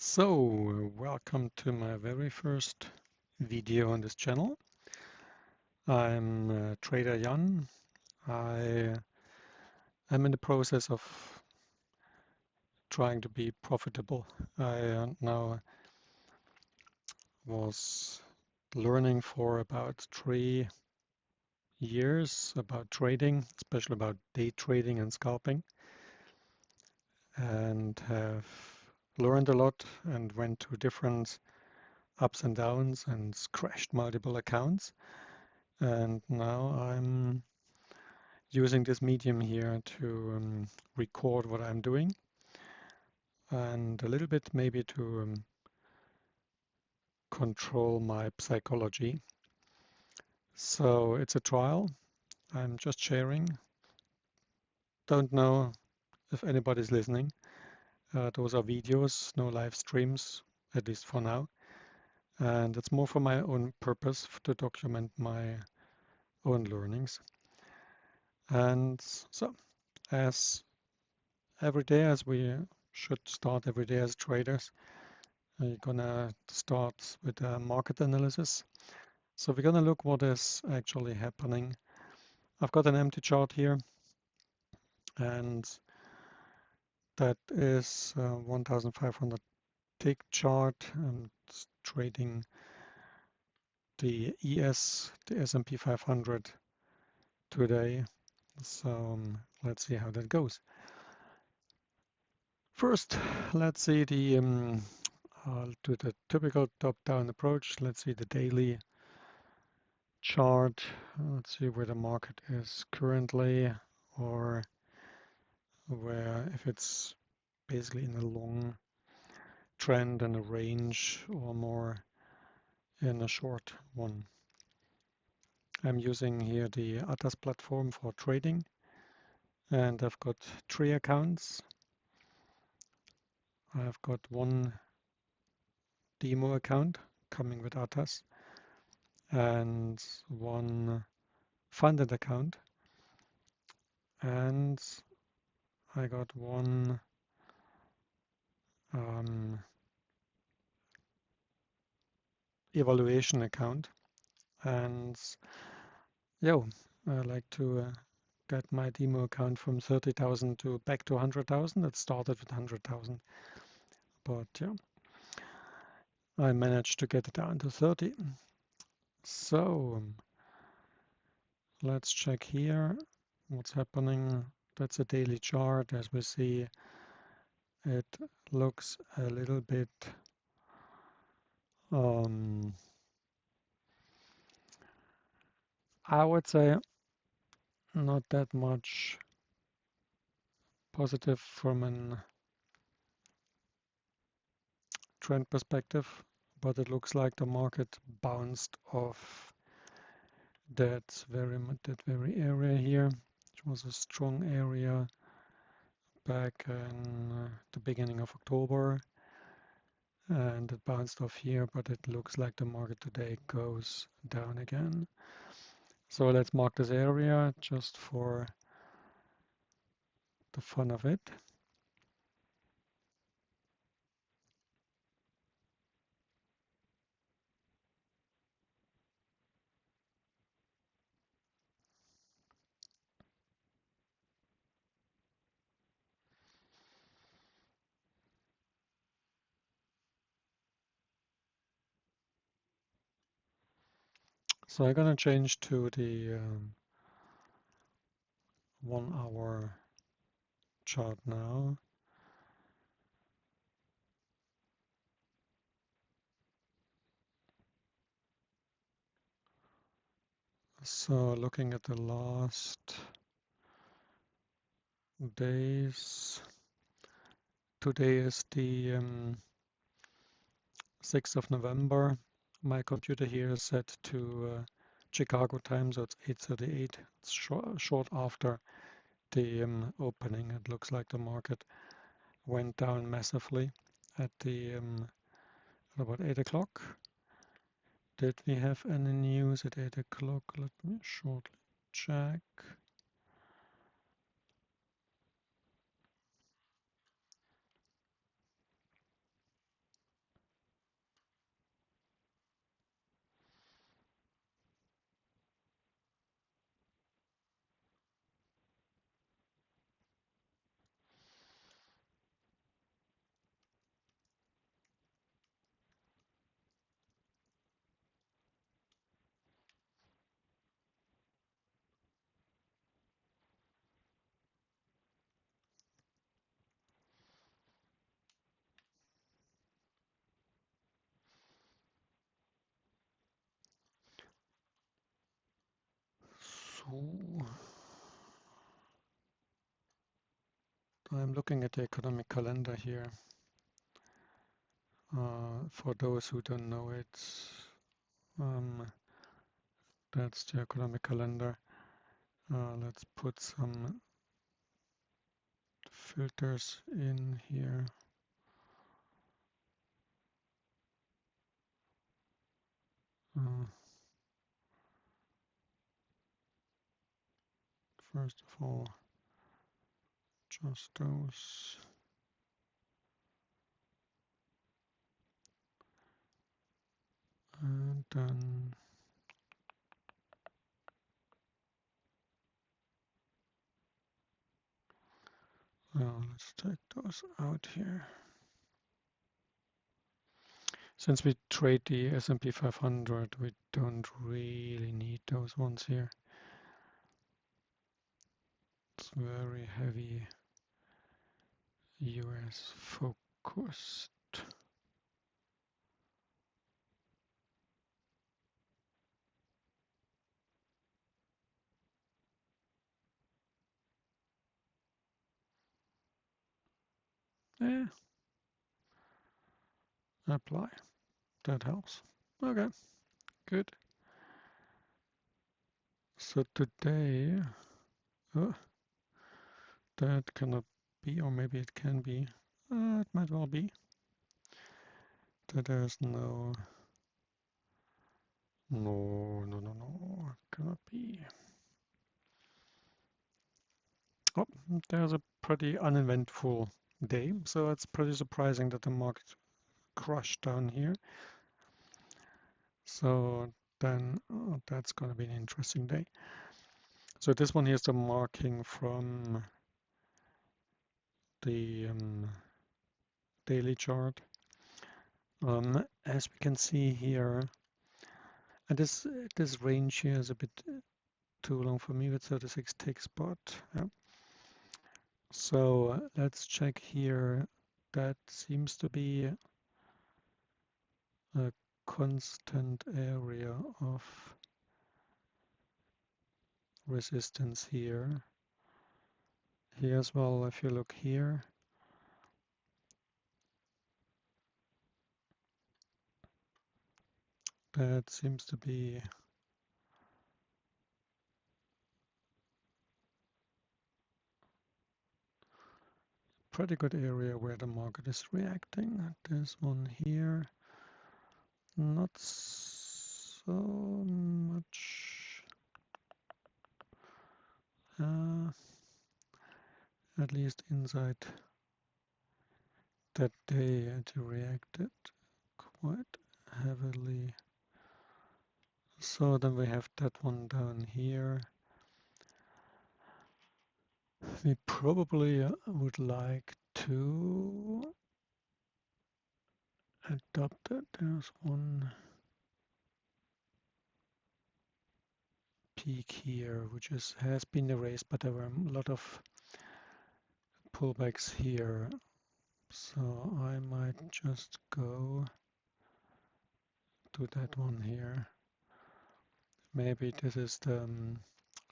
So, welcome to my very first video on this channel. I'm Trader Jan. I am in the process of trying to be profitable. I now was learning for about 3 years about trading, especially about day trading and scalping, and have learned a lot and went to different ups and downs and crashed multiple accounts. And now I'm using this medium here to record what I'm doing and a little bit maybe to control my psychology. So it's a trial. I'm just sharing. Don't know if anybody's listening. Those are videos, no live streams, at least for now. And it's more for my own purpose to document my own learnings. And so, as every day, as we should start every day as traders, we're gonna start with a market analysis. So we're gonna look what is actually happening. I've got an empty chart here, and that is 1,500 tick chart. I'm trading the ES, the S&P 500 today. So let's see how that goes. First, let's see I'll do the typical top-down approach. Let's see the daily chart. Let's see where the market is currently, or where if it's basically in a long trend and a range, or more in a short one. I'm using here the Atas platform for trading, and I've got 3 accounts. I've got one demo account coming with Atas and one funded account, and I got one evaluation account. And yeah, I like to get my demo account from 30,000 to back to 100,000. It started with 100,000, but yeah, I managed to get it down to 30. So let's check here what's happening. That's a daily chart. As we see, it looks a little bit I would say not that much positive from a trend perspective, but it looks like the market bounced off that very area here, which was a strong area back in the beginning of October, and it bounced off here, but it looks like the market today goes down again. So let's mark this area just for the fun of it. So I'm gonna change to the 1 hour chart now. So looking at the last days, today is the 6th of November. My computer here is set to Chicago time, so it's 8:38. It's short after the opening. It looks like the market went down massively at the about 8 o'clock. Did we have any news at 8 o'clock? Let me shortly check. Ooh. I'm looking at the economic calendar here. For those who don't know it, um, that's the economic calendar. Let's put some filters in here. First of all, just those. And then let's take those out here. Since we trade the S&P 500, we don't really need those ones here. It's very heavy US focused. Yeah, apply. That helps. Okay, good. So today, that cannot be, or maybe it can be. It might well be that there's no, it cannot be. Oh, there's a pretty uneventful day, so it's pretty surprising that the market crushed down here. So then that's going to be an interesting day. So this one here is the marking from the daily chart. As we can see here, and this range here is a bit too long for me with 36 tick spot. Yeah. So let's check here. That seems to be a constant area of resistance here. Here as well, if you look here, that seems to be pretty good area where the market is reacting. This one here, not so much. At least inside that day, it reacted quite heavily. So then we have that one down here. We probably would like to adopt it. There's one peak here, which has been erased, but there were a lot of pullbacks here. So I might just go to that one here. Maybe this is the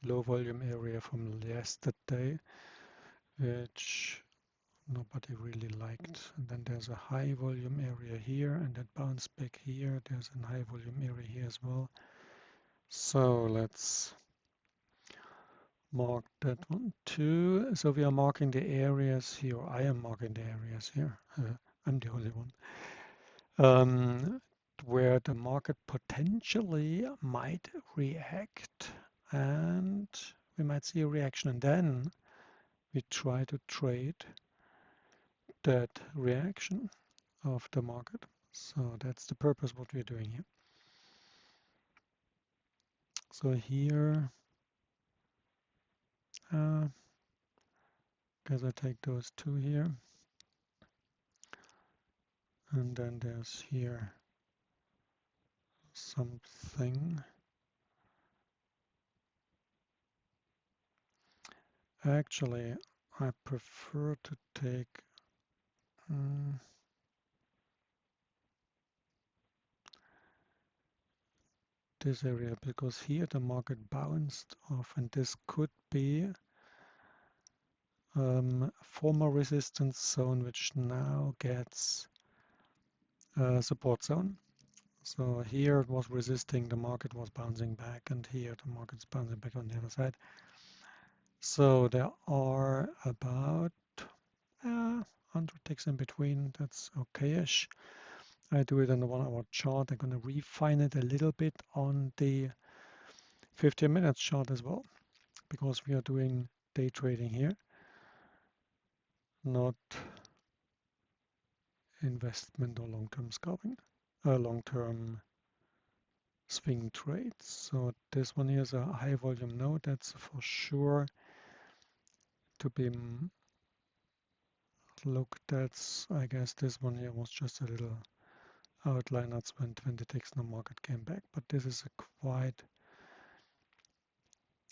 low volume area from yesterday, which nobody really liked. And then there's a high volume area here, and that bounce back here. There's a high volume area here as well. So let's mark that one too. So we are marking the areas here, or I am marking the areas here. I'm the only one. Where the market potentially might react, and we might see a reaction, and then we try to trade that reaction of the market. So that's the purpose what we're doing here. So here, guess I take those two here, and then there's here something. Actually, I prefer to take this area because here the market bounced off, and this could be former resistance zone, which now gets support zone. So here it was resisting, the market was bouncing back, and here the market's bouncing back on the other side. So there are about 100 ticks in between. That's okay-ish. I do it on the 1 hour chart. I'm going to refine it a little bit on the 15 minutes chart as well, because we are doing day trading here, not investment or long-term scalping, long-term swing trades. So this one here is a high volume node. That's for sure to be looked at. I guess this one here was just a little outline. That's when 20 ticks in the market came back. But this is a quite...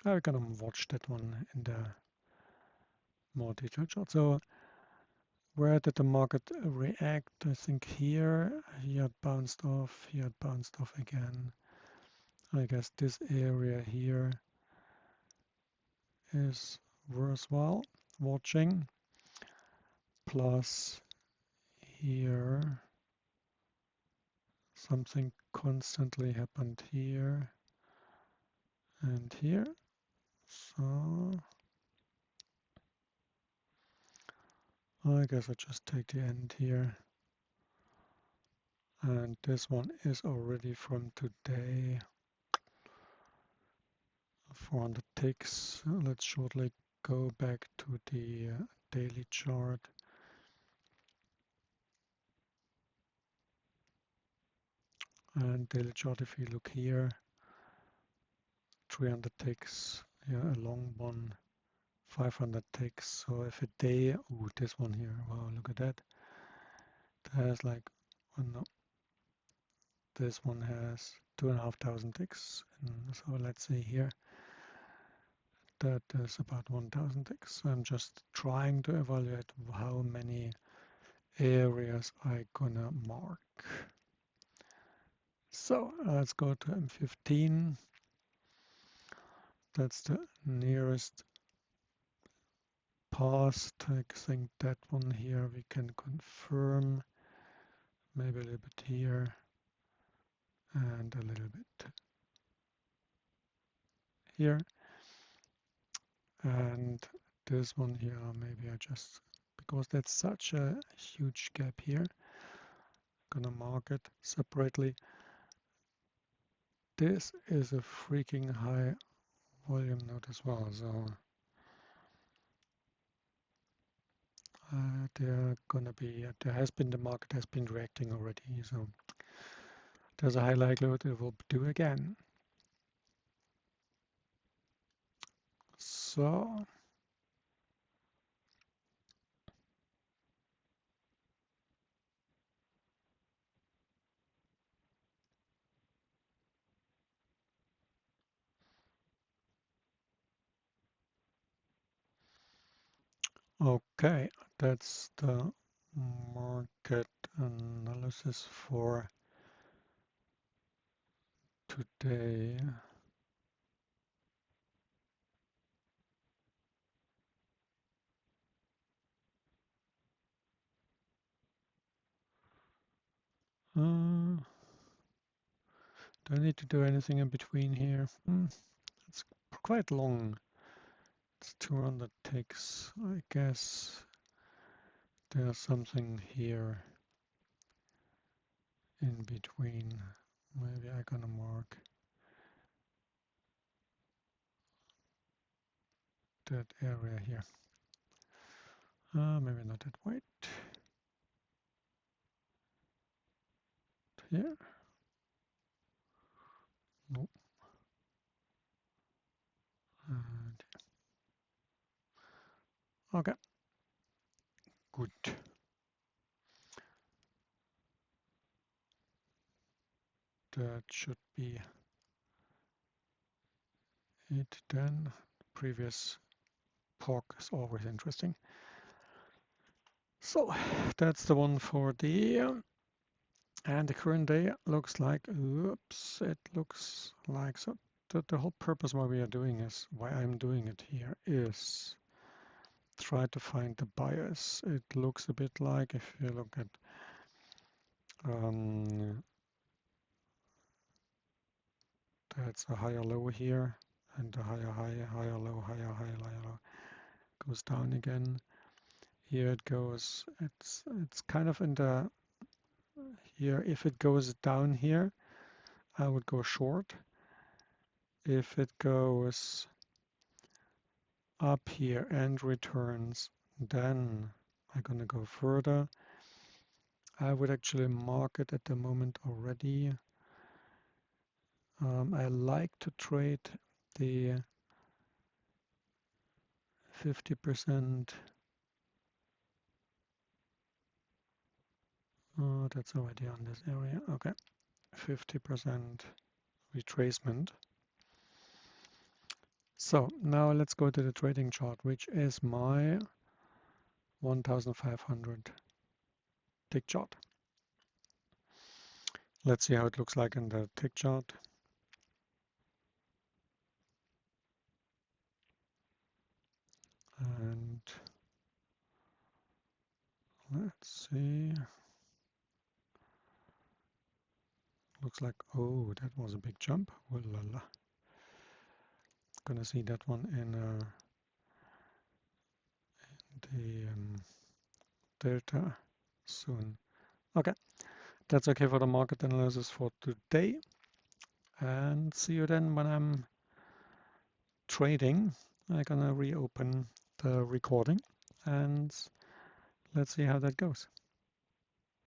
I'm gonna watch that one in the more detailed chart. So where did the market react? I think here it bounced off, here it bounced off again. I guess this area here is worthwhile watching. Plus here something constantly happened here and here. So I guess I just take the end here. And this one is already from today. 400 ticks. Let's shortly go back to the daily chart. And daily chart, if you look here, 300 ticks, yeah, a long one, 500 ticks. So if a day, oh, this one here, wow, look at that. It has like, oh no, this one has 2,500 ticks. And so let's say here, that is about 1,000 ticks. So I'm just trying to evaluate how many areas I gonna mark. So let's go to M15. That's the nearest past. I think that one here we can confirm. Maybe a little bit here and a little bit here. And this one here, maybe I just, because that's such a huge gap here, gonna mark it separately. This is a freaking high volume node as well, so the market has been reacting already, so there's a high likelihood it will do again. So okay, that's the market analysis for today. Do I need to do anything in between here? It's quite long. It's 200 ticks. I guess there's something here in between. Maybe I'm gonna mark that area here. Maybe not that white. Here. Nope. And okay. Good. That should be it then. Previous talk is always interesting. So that's the one for the And the current day looks like, oops, it looks like, so the whole purpose why we are doing is, why I'm doing it here is try to find the bias. It looks a bit like, if you look at that's a higher low here, and a higher high, higher low, higher high, higher low, goes down again. Here it goes, it's kind of in the, here, if it goes down here, I would go short. If it goes up here and returns, then I'm gonna go further. I would actually mark it at the moment already. I like to trade the 50%. Oh, that's already on this area. Okay, 50% retracement. So now let's go to the trading chart, which is my 1500 tick chart. Let's see how it looks like in the tick chart. And let's see. Looks like, oh, that was a big jump. Oh la la. Gonna see that one in the data soon. Okay, that's okay for the market analysis for today. And see you then when I'm trading. I'm gonna reopen the recording and let's see how that goes.